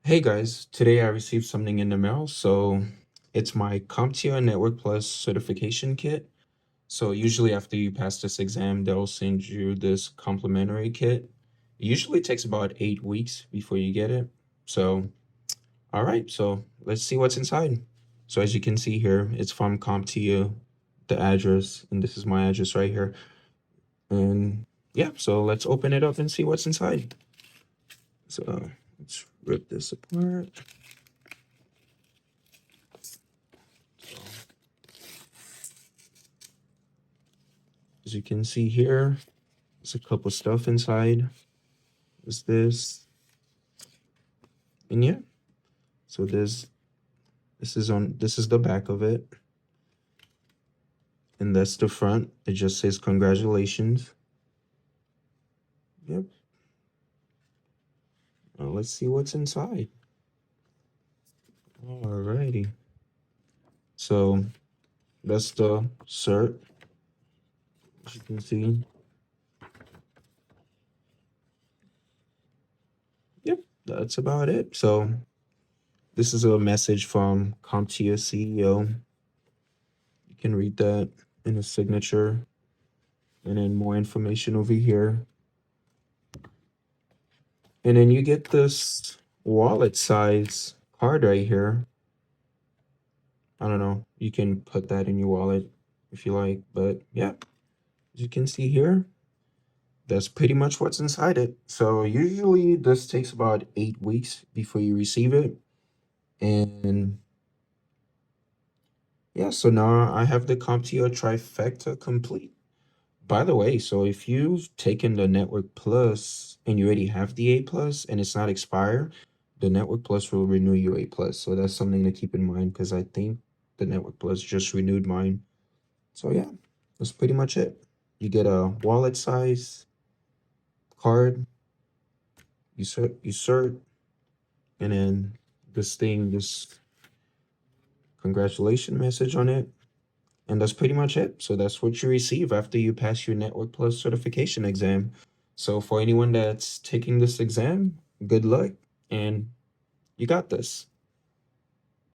Hey guys, today I received something in the mail. So it's my CompTIA Network Plus certification kit. So usually after you pass this exam, they'll send you this complimentary kit. It usually takes about 8 weeks before you get it. So, all right, so let's see what's inside. So as you can see here, it's from CompTIA, the address, and this is my address right here. And yeah, so let's open it up and see what's inside. So let's rip this apart. As you can see here, there's a couple stuff inside. Is this, and yeah, so this is the back of it, and that's the front. It just says congratulations. Yep. Now let's see what's inside. Alrighty. So that's the cert, as you can see. Yep, that's about it. So this is a message from CompTIA CEO. You can read that in a signature, and then more information over here. And then you get this wallet size card right here. I don't know, you can put that in your wallet if you like, but yeah, as you can see here, that's pretty much what's inside it. So usually this takes about 8 weeks before you receive it. And yeah, so now I have the CompTIA trifecta complete. By the way, so if you've taken the Network Plus and you already have the A Plus and it's not expired, the Network Plus will renew your A Plus. So that's something to keep in mind because I think the Network Plus just renewed mine. So yeah, that's pretty much it. You get a wallet size card, you cert, and then this congratulation message on it. And that's pretty much it. So that's what you receive after you pass your Network Plus certification exam. So for anyone that's taking this exam, good luck and you got this.